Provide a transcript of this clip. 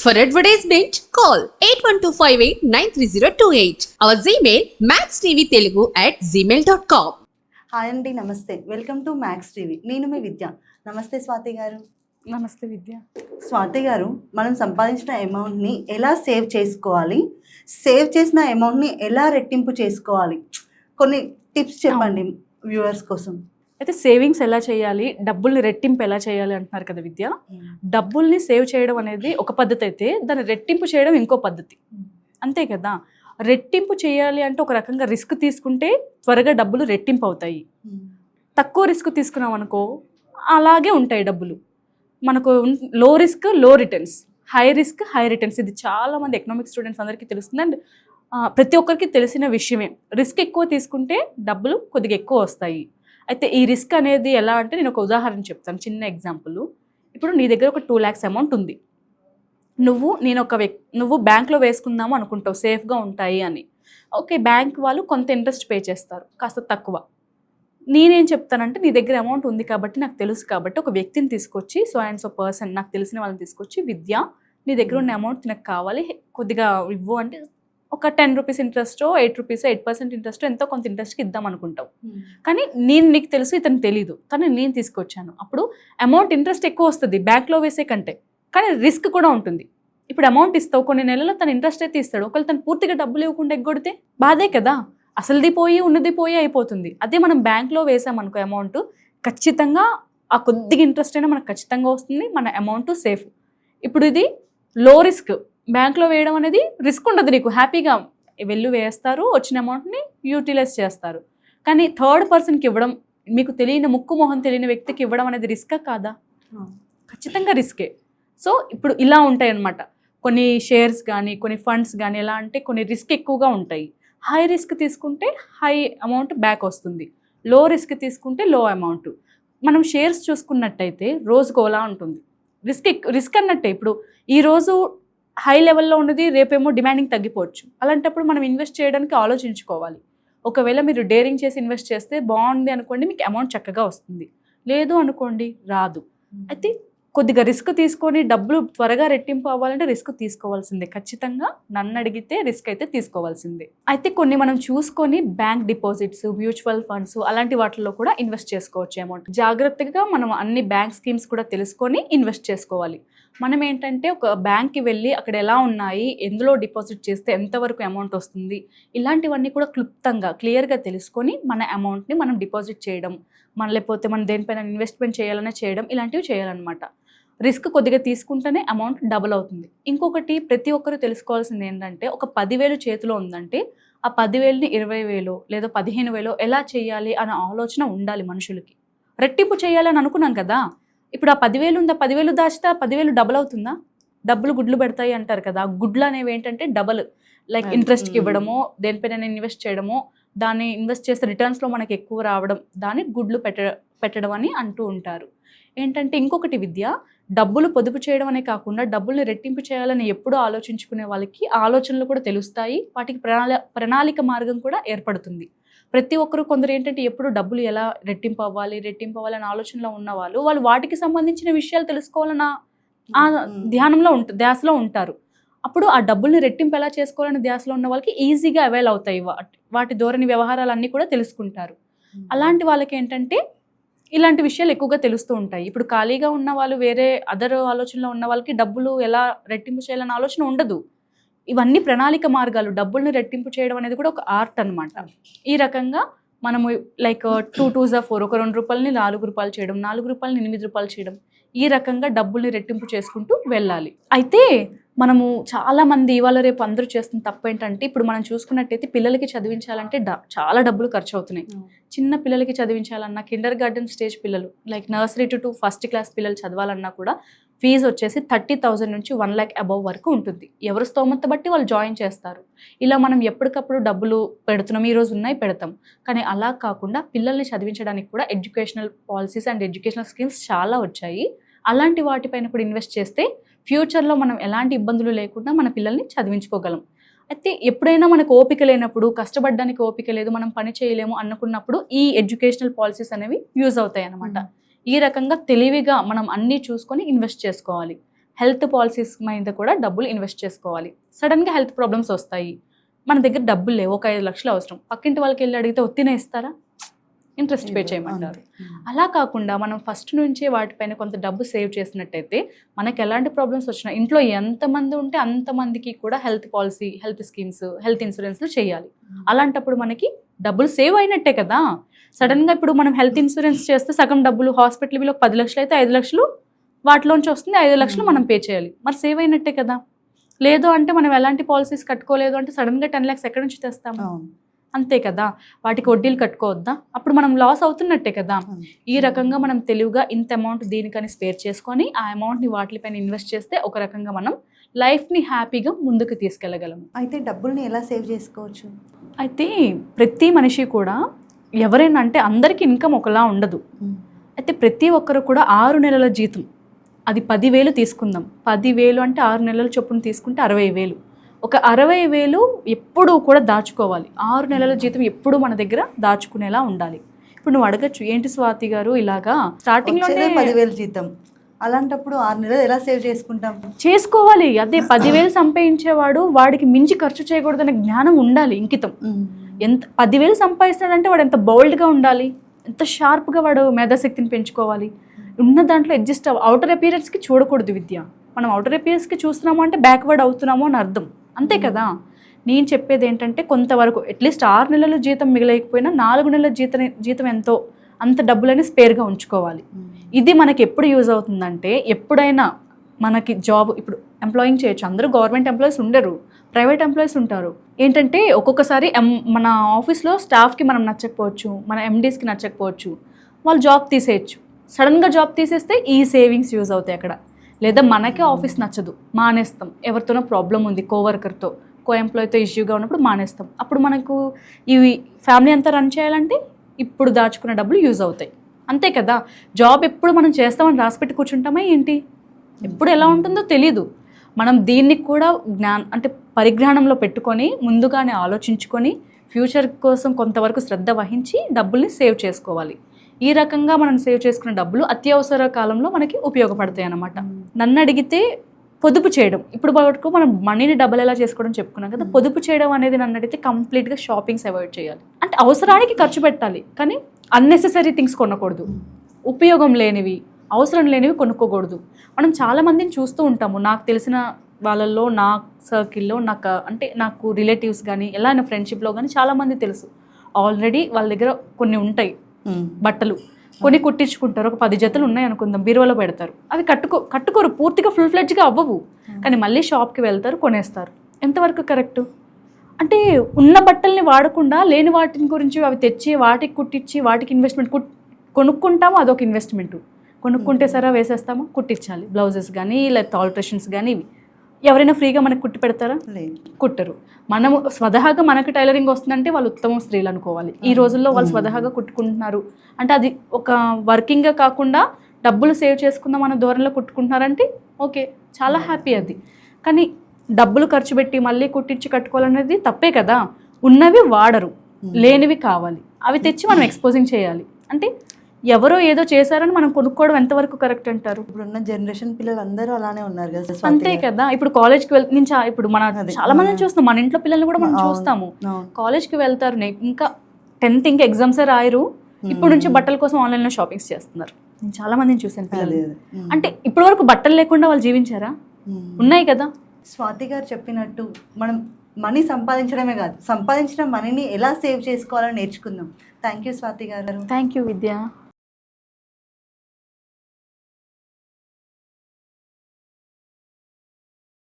For advertisement, call 8125893028. Our Gmail maxtvtelugu@gmail.com. Hi అండి, నమస్తే. Welcome to max TV. నేను మీ విద్య. నమస్తే స్వాతి గారు. నమస్తే విద్య. స్వాతి గారు, మనం సంపాదించిన అమౌంట్ని ఎలా సేవ్ చేసుకోవాలి, సేవ్ చేసిన అమౌంట్ని ఎలా రెట్టింపు చేసుకోవాలి, కొన్ని టిప్స్ చెప్పండి వ్యూవర్స్ కోసం. అయితే సేవింగ్స్ ఎలా చేయాలి, డబ్బుల్ని రెట్టింపు ఎలా చేయాలి అంటున్నారు కదా విద్య. డబ్బుల్ని సేవ్ చేయడం అనేది ఒక పద్ధతి అయితే దాన్ని రెట్టింపు చేయడం ఇంకో పద్ధతి, అంతే కదా. రెట్టింపు చేయాలి అంటే ఒక రకంగా రిస్క్ తీసుకుంటే త్వరగా డబ్బులు రెట్టింపు అవుతాయి. తక్కువ రిస్క్ తీసుకున్నాం అనుకో అలాగే ఉంటాయి డబ్బులు. మనకు లో రిస్క్ లో returns, high risk high returns. ఇది చాలామంది ఎకనామిక్స్ స్టూడెంట్స్ అందరికీ తెలుస్తుంది అండ్ ప్రతి ఒక్కరికి తెలిసిన విషయమే. రిస్క్ ఎక్కువ తీసుకుంటే డబ్బులు కొద్దిగా ఎక్కువ వస్తాయి. అయితే ఈ రిస్క్ అనేది ఎలా అంటే నేను ఒక ఉదాహరణ చెప్తాను, చిన్న ఎగ్జాంపుల్. ఇప్పుడు నీ దగ్గర ఒక 2 lakhs అమౌంట్ ఉంది. నువ్వు బ్యాంక్లో వేసుకుందాము అనుకుంటావు సేఫ్గా ఉంటాయి అని. ఓకే, బ్యాంక్ వాళ్ళు కొంత ఇంట్రెస్ట్ పే చేస్తారు, కాస్త తక్కువ. నేనేం చెప్తానంటే నీ దగ్గర అమౌంట్ ఉంది కాబట్టి, నాకు తెలుసు కాబట్టి, ఒక వ్యక్తిని తీసుకొచ్చి సో అండ్ సో పర్సన్, నాకు తెలిసిన వాళ్ళని తీసుకొచ్చి, విద్య నీ దగ్గర ఉన్న అమౌంట్ నాకు కావాలి, కొద్దిగా ఇవ్వు అంటే ఒక 10 రూపీస్ ఇంట్రెస్ట్, 8 రూపీస్, 8% ఇంట్రెస్ట్, ఎంతో కొంత ఇంట్రెస్ట్కి ఇద్దాం అనుకుంటావు. కానీ నీకు తెలుసు, ఇతను తెలీదు, కానీ నేను తీసుకొచ్చాను. అప్పుడు అమౌంట్ ఇంట్రెస్ట్ ఎక్కువ వస్తుంది బ్యాంక్లో వేసే కంటే, కానీ రిస్క్ కూడా ఉంటుంది. ఇప్పుడు అమౌంట్ ఇస్తావు, కొన్ని నెలల్లో తన ఇంట్రెస్ట్ అయితే ఇస్తాడు. ఒకవేళ తను పూర్తిగా డబ్బులు ఇవ్వకుండా ఎగ్గొడితే బాధే కదా. అసలుది పోయి ఉన్నది పోయి అయిపోతుంది. అదే మనం బ్యాంక్లో వేసామనుకో అమౌంట్, ఖచ్చితంగా ఆ కొద్దిగా ఇంట్రెస్ట్ అయినా మనకు ఖచ్చితంగా వస్తుంది, మన అమౌంట్ సేఫ్. ఇప్పుడు ఇది లో రిస్క్. బ్యాంక్లో వేయడం అనేది రిస్క్ ఉండదు, నీకు హ్యాపీగా వెళ్ళి వేస్తారు, వచ్చిన అమౌంట్ని యూటిలైజ్ చేస్తారు. కానీ థర్డ్ పర్సన్కి ఇవ్వడం, మీకు తెలియని ముక్కు మొహం తెలియని వ్యక్తికి ఇవ్వడం అనేది రిస్కా కాదా? ఖచ్చితంగా రిస్కే. సో ఇప్పుడు ఇలా ఉంటాయి అన్నమాట. కొన్ని షేర్స్ కానీ కొన్ని ఫండ్స్ కానీ ఎలా అంటే కొన్ని రిస్క్ ఎక్కువగా ఉంటాయి. హై రిస్క్ తీసుకుంటే హై అమౌంట్ బ్యాక్ వస్తుంది, లో రిస్క్ తీసుకుంటే లో అమౌంట్. మనం షేర్స్ చూసుకున్నట్టయితే రోజుకు ఓలా ఉంటుంది. రిస్క్ అన్నట్టే. ఇప్పుడు ఈరోజు హై లెవెల్లో ఉన్నది రేపేమో డిమాండింగ్ తగ్గిపోవచ్చు. అలాంటప్పుడు మనం ఇన్వెస్ట్ చేయడానికి ఆలోచించుకోవాలి. ఒకవేళ మీరు డేరింగ్ చేసి ఇన్వెస్ట్ చేస్తే బాగుంది అనుకోండి, మీకు అమౌంట్ చక్కగా వస్తుంది. లేదు అనుకోండి, రాదు. అయితే కొద్దిగా రిస్క్ తీసుకొని డబ్బులు త్వరగా రెట్టింపు అవ్వాలంటే రిస్క్ తీసుకోవాల్సిందే. ఖచ్చితంగా నన్ను అడిగితే రిస్క్ అయితే తీసుకోవాల్సిందే. అయితే కొన్ని మనం చూసుకొని బ్యాంక్ డిపాజిట్స్, మ్యూచువల్ ఫండ్స్ అలాంటి వాటిల్లో కూడా ఇన్వెస్ట్ చేసుకోవచ్చు అమౌంట్. జాగ్రత్తగా మనం అన్ని బ్యాంక్ స్కీమ్స్ కూడా తెలుసుకొని ఇన్వెస్ట్ చేసుకోవాలి. మనం ఏంటంటే ఒక బ్యాంక్కి వెళ్ళి అక్కడ ఎలా ఉన్నాయి, ఎందులో డిపాజిట్ చేస్తే ఎంతవరకు అమౌంట్ వస్తుంది, ఇలాంటివన్నీ కూడా క్లుప్తంగా క్లియర్గా తెలుసుకొని మన అమౌంట్ని మనం డిపాజిట్ చేయడం, లేకపోతే మనం దేనిపైన ఇన్వెస్ట్మెంట్ చేయాలనే చేయడం, ఇలాంటివి చేయాలన్నమాట. రిస్క్ కొద్దిగా తీసుకుంటేనే అమౌంట్ డబుల్ అవుతుంది. ఇంకొకటి ప్రతి ఒక్కరు తెలుసుకోవాల్సింది ఏంటంటే, ఒక 10,000 చేతిలో ఉందంటే ఆ 10,000ని 20,000 లేదా 15,000 ఎలా చేయాలి అనే ఆలోచన ఉండాలి మనుషులకి. రెట్టింపు చేయాలని అనుకున్నాం కదా. ఇప్పుడు ఆ 10,000 ఉందా, 10,000 దాచితే ఆ 10,000 డబుల్ అవుతుందా? డబ్బులు గుడ్లు పెడతాయి అంటారు కదా. ఆ గుడ్లు అనేవి ఏంటంటే డబల్, లైక్ ఇంట్రెస్ట్కి ఇవ్వడమో, దేనిపైన ఇన్వెస్ట్ చేయడమో, దాన్ని ఇన్వెస్ట్ చేస్తే రిటర్న్స్లో మనకి ఎక్కువ రావడం, దాన్ని గుడ్లు పెట్టడం అని అంటూ ఉంటారు. ఏంటంటే ఇంకొకటి విద్య, డబ్బులు పొదుపు చేయడం అనే కాకుండా డబ్బుల్ని రెట్టింపు చేయాలని ఎప్పుడూ ఆలోచించుకునే వాళ్ళకి ఆలోచనలు కూడా తెలుస్తాయి, వాటికి ప్రణాళిక మార్గం కూడా ఏర్పడుతుంది. ప్రతి ఒక్కరు కొందరు ఏంటంటే ఎప్పుడు డబ్బులు ఎలా రెట్టింపు అవ్వాలి అనే ఆలోచనలో ఉన్న వాళ్ళు వాటికి సంబంధించిన విషయాలు తెలుసుకోవాలన్న ఆ ధ్యాసలో ఉంటారు. అప్పుడు ఆ డబ్బుల్ని రెట్టింపు ఎలా చేసుకోవాలనే ధ్యాసలో ఉన్న వాళ్ళకి ఈజీగా అవైల్ అవుతాయి, వాటి ధోరణి వ్యవహారాలన్నీ కూడా తెలుసుకుంటారు. అలాంటి వాళ్ళకి ఏంటంటే ఇలాంటి విషయాలు ఎక్కువగా తెలుస్తూ ఉంటాయి. ఇప్పుడు ఖాళీగా ఉన్న వాళ్ళు, వేరే అదర్ ఆలోచనలో ఉన్న వాళ్ళకి డబ్బులు ఎలా రెట్టింపు చేయాలన్న ఆలోచన ఉండదు. ఇవన్నీ ప్రణాళిక మార్గాలు. డబ్బుల్ని రెట్టింపు చేయడం అనేది కూడా ఒక ఆర్ట్ అనమాట. ఈ రకంగా మనము లైక్ 2 2s 4, ఒక 2 రూపాయలని 4 రూపాయలు చేయడం, 4 రూపాయలని 8 రూపాయలు చేయడం, ఈ రకంగా డబ్బుల్ని రెట్టింపు చేసుకుంటూ వెళ్ళాలి. అయితే మనము చాలామంది ఇవాళ రేపు అందరూ చేస్తున్న తప్పు ఏంటంటే, ఇప్పుడు మనం చూసుకున్నట్టయితే పిల్లలకి చదివించాలంటే చాలా డబ్బులు ఖర్చు అవుతున్నాయి. చిన్న పిల్లలకి చదివించాలన్నా, కిండర్ గార్డెన్ స్టేజ్ పిల్లలు, like nursery to 1st class పిల్లలు చదవాలన్నా కూడా ఫీజు వచ్చేసి 30,000 నుంచి 1 lakh అబవ్ వరకు ఉంటుంది. ఎవరు స్తోమత బట్టి వాళ్ళు జాయిన్ చేస్తారు. ఇలా మనం ఎప్పటికప్పుడు డబ్బులు పెడుతున్నాం, ఈరోజు ఉన్నాయి పెడతాం. కానీ అలా కాకుండా పిల్లల్ని చదివించడానికి కూడా educational policies and educational schemes చాలా వచ్చాయి. అలాంటి వాటిపైన కూడా ఇన్వెస్ట్ చేస్తే ఫ్యూచర్లో మనం ఎలాంటి ఇబ్బందులు లేకుండా మన పిల్లల్ని చదివించుకోగలం. అయితే ఎప్పుడైనా మనకు ఓపిక లేనప్పుడు, కష్టపడడానికి ఓపిక లేదు, మనం పని చేయలేము అనుకున్నప్పుడు ఈ ఎడ్యుకేషనల్ పాలసీస్ అనేవి యూజ్ అవుతాయి అన్నమాట. ఈ రకంగా తెలివిగా మనం అన్నీ చూసుకొని ఇన్వెస్ట్ చేసుకోవాలి. హెల్త్ పాలసీస్ మీద కూడా డబ్బులు ఇన్వెస్ట్ చేసుకోవాలి. సడన్గా హెల్త్ ప్రాబ్లమ్స్ వస్తాయి, మన దగ్గర డబ్బులు లేవు, ఒక 5 లక్షలు అవసరం, పక్కింటి వాళ్ళకి వెళ్ళి అడిగితే ఒత్తినే ఇస్తారా? ఇంట్రెస్ట్ పే చేయమంటారు. అలా కాకుండా మనం ఫస్ట్ నుంచే వాటిపైన కొంత డబ్బు సేవ్ చేసినట్టయితే మనకి ఎలాంటి ప్రాబ్లమ్స్ వచ్చినా ఇంట్లో ఎంతమంది ఉంటే అంతమందికి కూడా health policy, health schemes, health ఇన్సూరెన్స్లు చేయాలి. అలాంటప్పుడు మనకి డబ్బులు సేవ్ అయినట్టే కదా. సడన్గా ఇప్పుడు మనం హెల్త్ ఇన్సూరెన్స్ చేస్తే సగం డబ్బులు హాస్పిటల్ బిల్ 10 లక్షలు అయితే 5 లక్షలు వాటిలోంచి వస్తుంది, 5 లక్షలు మనం పే చేయాలి. మరి సేవ్ అయినట్టే కదా. లేదు అంటే మనం ఎలాంటి పాలసీస్ కట్టుకోలేదు అంటే సడన్గా 10 lakhs ఎక్కడి నుంచి తెస్తాము? అంతే కదా. వాటికి వడ్డీలు కట్టుకోవద్దా? అప్పుడు మనం లాస్ అవుతున్నట్టే కదా. ఈ రకంగా మనం తెలివిగా ఇంత అమౌంట్ దీనికని స్పేర్ చేసుకొని ఆ అమౌంట్ని వాటిపైన ఇన్వెస్ట్ చేస్తే ఒక రకంగా మనం లైఫ్ని హ్యాపీగా ముందుకు తీసుకెళ్ళగలము. అయితే డబ్బుల్ని ఎలా సేవ్ చేసుకోవచ్చు? అయితే ప్రతి మనిషి కూడా ఎవరైనా అంటే అందరికీ ఇన్కమ్ ఒకలా ఉండదు. అయితే ప్రతి ఒక్కరు కూడా 6 నెలల జీతం, అది 10,000 తీసుకుందాం, 10,000 అంటే 6 నెలల చొప్పున తీసుకుంటే 60,000. ఒక 60,000 ఎప్పుడూ కూడా దాచుకోవాలి. 6 నెలల జీతం ఎప్పుడూ మన దగ్గర దాచుకునేలా ఉండాలి. ఇప్పుడు నువ్వు అడగచ్చు, ఏంటి స్వాతి గారు ఇలాగా స్టార్టింగ్లోనే 10,000 జీతం, అలాంటప్పుడు 6 నెలలు ఎలా సేవ్ చేసుకుంటాం? చేసుకోవాలి. అదే 10,000 సంపాదించేవాడు వాడికి మించి ఖర్చు చేయకూడదనే జ్ఞానం ఉండాలి, ఇంకితం. ఎంత 10,000 సంపాదిస్తాడంటే వాడు ఎంత బౌల్డ్గా ఉండాలి, ఎంత షార్ప్గా వాడు మేధాశక్తిని పెంచుకోవాలి. ఉన్న దాంట్లో అడ్జస్ట్ అవుటర్ అపియరెన్స్కి చూడకూడదు విద్య. మనం అవుటర్ అపియరెన్స్కి చూస్తున్నాము అంటే బ్యాక్వర్డ్ అవుతున్నాము అని అర్థం, అంతే కదా. నేను చెప్పేది ఏంటంటే కొంతవరకు అట్లీస్ట్ 6 నెలల జీతం మిగలేకపోయినా 4 నెలల జీతం ఎంతో అంత డబ్బులని స్పేర్గా ఉంచుకోవాలి. ఇది మనకి ఎప్పుడు యూజ్ అవుతుందంటే ఎప్పుడైనా మనకి జాబ్, ఇప్పుడు ఎంప్లాయింగ్ చేయొచ్చు, అందరూ గవర్నమెంట్ ఎంప్లాయీస్ ఉండరు, ప్రైవేట్ ఎంప్లాయీస్ ఉంటారు. ఏంటంటే ఒక్కొక్కసారి మన ఆఫీస్లో స్టాఫ్కి మనం నచ్చకపోవచ్చు, మన ఎండీస్కి నచ్చకపోవచ్చు, వాళ్ళు జాబ్ తీసేయచ్చు. సడన్గా జాబ్ తీసేస్తే ఈ సేవింగ్స్ యూజ్ అవుతాయి అక్కడ. లేదా మనకే ఆఫీస్ నచ్చదు, మానేస్తాం, ఎవరితోనో ప్రాబ్లం ఉంది, కోవర్కర్తో, కో ఎంప్లాయీతో ఇష్యూగా ఉన్నప్పుడు మానేస్తాం. అప్పుడు మనకు ఇవి ఫ్యామిలీ అంతా రన్ చేయాలంటే ఇప్పుడు దాచుకున్న డబ్బులు యూజ్ అవుతాయి, అంతే కదా. జాబ్ ఎప్పుడు మనం చేస్తామని రాసిపెట్టి కూర్చుంటామా ఏంటి? ఎప్పుడు ఎలా ఉంటుందో తెలీదు. మనం దీన్ని కూడా అంటే పరిజ్ఞానంలో పెట్టుకొని ముందుగానే ఆలోచించుకొని ఫ్యూచర్ కోసం కొంతవరకు శ్రద్ధ వహించి డబ్బుల్ని సేవ్ చేసుకోవాలి. ఈ రకంగా మనం సేవ్ చేసుకున్న డబ్బులు అత్యవసర కాలంలో మనకి ఉపయోగపడతాయి అన్నమాట. నన్ను అడిగితే పొదుపు చేయడం, ఇప్పుడు వరకు మనం మనీని డబ్బులు ఎలా చేసుకోవడం చెప్పుకున్నాం కదా. పొదుపు చేయడం అనేది నన్ను అడిగితే కంప్లీట్గా షాపింగ్స్ అవాయిడ్ చేయాలి. అంటే అవసరానికి ఖర్చు పెట్టాలి, కానీ అన్నెసెసరీ థింగ్స్ కొనకూడదు, ఉపయోగం లేనివి, అవసరం లేనివి కొనుక్కోకూడదు. మనం చాలామందిని చూస్తూ ఉంటాము, నాకు తెలిసిన వాళ్ళల్లో, నా సర్కిల్లో, నాకు రిలేటివ్స్ కానీ ఎలా అయినా ఫ్రెండ్షిప్లో కానీ చాలామంది తెలుసు, ఆల్రెడీ వాళ్ళ దగ్గర కొన్ని ఉంటాయి బట్టలు, కొన్ని కుట్టించుకుంటారు. ఒక 10 జతలు ఉన్నాయి అనుకుందాం, బీరువాలో పెడతారు. అవి కట్టుకోరు, పూర్తిగా ఫుల్ ఫ్లెడ్జ్గా అవ్వవు, కానీ మళ్ళీ షాప్కి వెళ్తారు, కొనేస్తారు. ఎంతవరకు కరెక్టు? అంటే ఉన్న బట్టల్ని వాడకుండా లేని వాటిని గురించి అవి తెచ్చి వాటికి కుట్టించి వాటికి ఇన్వెస్ట్మెంట్ కొనుక్కుంటాము, అదొక ఇన్వెస్ట్మెంట్. కొనుక్కుంటే సరే వేసేస్తాము, కుట్టించాలి బ్లౌజెస్ కానీ లేకపోతే ఆల్ట్రేషన్స్ కానీ. ఇవి ఎవరైనా ఫ్రీగా మనకు కుట్టి పెడతారా? కుట్టరు. మనము స్వతహాగా మనకు టైలరింగ్ వస్తుందంటే వాళ్ళు ఉత్తమ స్త్రీలు అనుకోవాలి. ఈ రోజుల్లో వాళ్ళు స్వతహాగా కుట్టుకుంటున్నారు అంటే అది ఒక వర్కింగ్గా కాకుండా డబ్బులు సేవ్ చేసుకుందాం అన్న ధోరణిలో కుట్టుకుంటున్నారంటే ఓకే, చాలా హ్యాపీ అది. కానీ డబ్బులు ఖర్చు పెట్టి మళ్ళీ కుట్టించి కట్టుకోవాలనేది తప్పే కదా. ఉన్నవి వాడరు, లేనివి కావాలి, అవి తెచ్చి మనం ఎక్స్పోజింగ్ చేయాలి. అంటే ఎవరో ఏదో చేశారని మనం కొనుక్కోవడం ఎంతవరకు కరెక్ట్ అంటారు? ఇప్పుడున్న జనరేషన్ పిల్లలు అందరూ అలానే ఉన్నారు కదా. అంతే కదా. ఇప్పుడు కాలేజ్కి ఇప్పుడు మన చాలా మందిని చూస్తాం, మన ఇంట్లో పిల్లల్ని కూడా మనం చూస్తాము, కాలేజ్కి వెళ్తారు, ఇంకా 10th ఇంకా ఎగ్జామ్సే రాయరు, ఇప్పుడు నుంచి బట్టల కోసం ఆన్లైన్లో షాపింగ్స్ చేస్తున్నారు. నేను చాలా మందిని చూసాను పిల్లలు. అంటే ఇప్పటి వరకు బట్టలు లేకుండా వాళ్ళు జీవించారా? ఉన్నాయి కదా. స్వాతి గారు చెప్పినట్టు మనం మనీ సంపాదించడమే కాదు, సంపాదించిన మనీని ఎలా సేవ్ చేసుకోవాలో నేర్చుకుందాం. థ్యాంక్ యూ స్వాతి గారు. Thank you Vidya.